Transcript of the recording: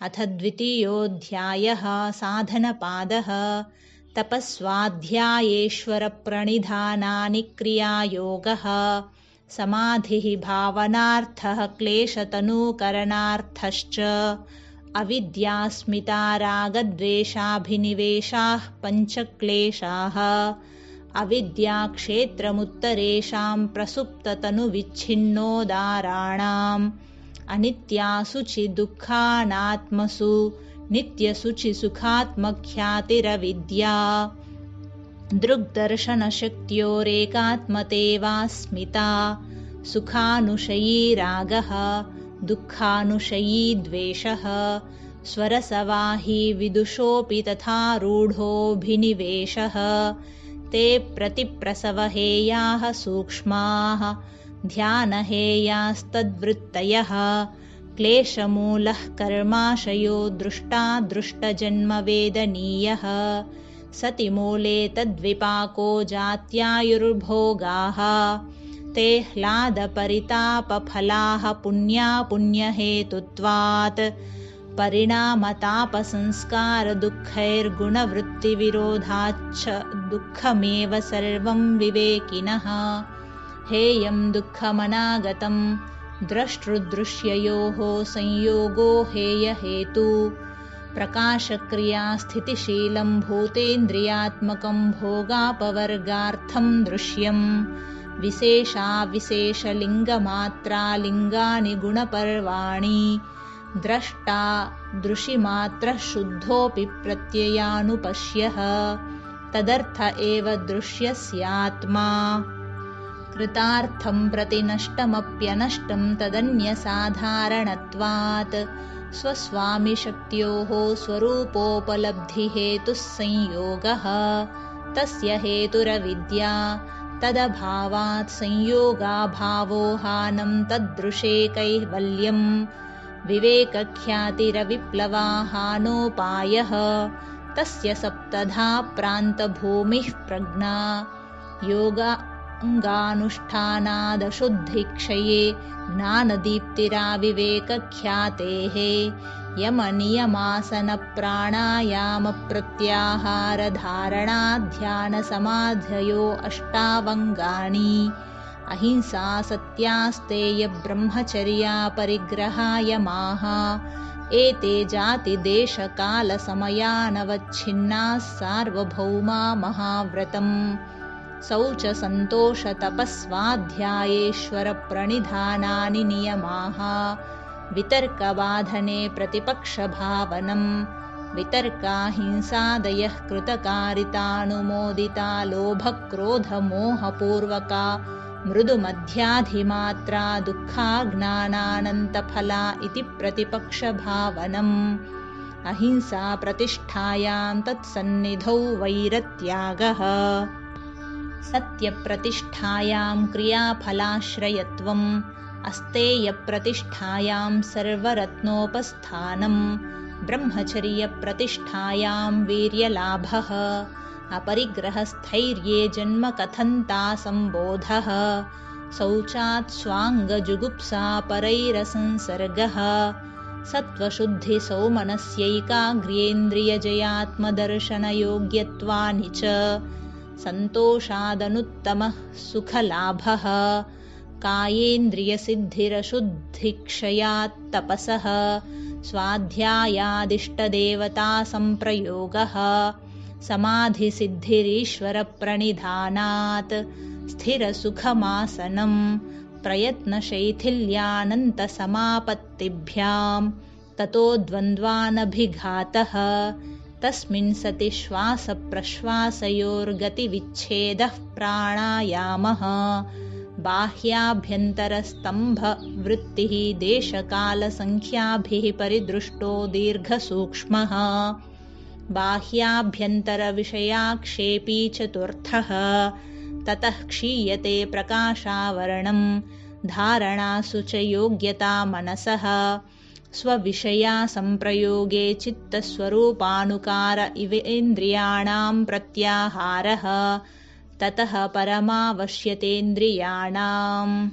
अथ द्वितीयोऽध्यायः साधनपादः। तपस्वाध्यायेश्वरप्रणिधानानि क्रियायोगः। समाधिः भावनार्थः क्लेशतनूकरणार्थश्च। अविद्यास्मितारागद्वेषाभिनिवेशाः पञ्चक्लेशाः। अविद्याक्षेत्रमुत्तरेषां प्रसुप्ततनुविच्छिन्नोदाराणाम्। अनित्याशुचिदुःखानात्मसु नित्यशुचिसुखात्मख्यातिरविद्या। दृग्दर्शनशक्त्योरेकात्मतेवास्मिता। सुखानुशयी रागः, दुःखानुशयी द्वेषः। स्वरसवाही विदुषोऽपि तथारूढोऽभिनिवेशः। ते प्रतिप्रसवहेयाः सूक्ष्माः ध्यानहेयास्तद्वृत्तयः। क्लेशमूलः कर्माशयो दृष्टादृष्टजन्मवेदनीयः। सति मूले तद्विपाको जात्यायुर्भोगाः। ते ह्लादपरितापफलाः पुण्यापुण्यहेतुत्वात्। परिणामतापसंस्कारदुःखैर्गुणवृत्तिविरोधाच्च दुःखमेव सर्वं विवेकिनः। हेयं दुःखमनागतं द्रष्टृदृश्ययोः संयोगो हेयहेतु। प्रकाशक्रियास्थितिशीलं भूतेन्द्रियात्मकं भोगापवर्गार्थं दृश्यं। विशेषाविशेषलिङ्गमात्रालिङ्गानि गुणपर्वाणि। द्रष्टा दृशिमात्रः शुद्धोऽपि प्रत्ययानुपश्यः। तदर्थ एव दृश्यस्यात्मा। कृतार्थं प्रति नष्टमप्यनष्टं तदन्यसाधारणत्वात्। स्वस्वामिशक्त्योः स्वरूपोपलब्धिहेतुः संयोगः। तस्य हेतुरविद्या। तदभावात् संयोगाभावो हानं तदृशे कैवल्यम्। विवेकख्यातिरविप्लवाहानोपायः। तस्य सप्तधा प्रान्तभूमिः प्रज्ञा। योगाङ्गानुष्ठानादशुद्धिक्षये ज्ञानदीप्तिराविवेकख्यातेः। यमनियमासनप्राणायामप्रत्याहारधारणाध्यानसमाधयो अष्टावङ्गानि। अहिंसा सत्यास्तेयब्रह्मचर्या परिग्रहायमाः। एते जातिदेशकालसमयानवच्छिन्नाः सार्वभौमा महाव्रतम्। शौचसन्तोषतपस्वाध्यायेश्वरप्रणिधानानि नियमाः। वितर्कबाधने प्रतिपक्षभावनम्। वितर्काहिंसादयः कृतकारितानुमोदिता लोभक्रोधमोहपूर्वका मृदुमध्याधिमात्रा दुःखाज्ञानानन्तफला इति प्रतिपक्षभावनम्। अहिंसा प्रतिष्ठायां तत्सन्निधौ वैरत्यागः। सत्यप्रतिष्ठायां क्रियाफलाश्रयत्वम्। अस्तेयप्रतिष्ठायां सर्वरत्नोपस्थानम्। ब्रह्मचर्यप्रतिष्ठायां वीर्यलाभः। अपरिग्रहस्थैर्ये जन्मकथन्ता सम्बोधः। शौचात् स्वाङ्गजुगुप्सा परैरसंसर्गः। सत्त्वशुद्धिसौमनस्यैकाग्र्येन्द्रियजयात्मदर्शनयोग्यत्वानि च। सन्तोषादनुत्तमः सुखलाभः। कायेन्द्रियसिद्धिरशुद्धिक्षयात्तपसः। स्वाध्यायादिष्टदेवतासंप्रयोगः। समाधिसिद्धिरीश्वरप्रणिधानात्। स्थिरसुखमासनम्। प्रयत्नशैथिल्यानन्तसमापत्तिभ्याम्। ततो द्वन्द्वानभिघातः। तस्मिन् सति श्वासप्रश्वासयोर्गतिविच्छेदः प्राणायामः। बाह्याभ्यन्तरस्तम्भवृत्तिः देशकालसङ्ख्याभिः परिदृष्टो दीर्घसूक्ष्मः। बाह्याभ्यन्तरविषयाक्षेपी चतुर्थः। ततः क्षीयते प्रकाशावरणम्। धारणासु च योग्यता मनसः। स्वविषया संप्रयोगे चित्तस्वरूपानुकार इवेन्द्रियाणां प्रत्याहारः। ततः परमावश्यतेन्द्रियाणाम्।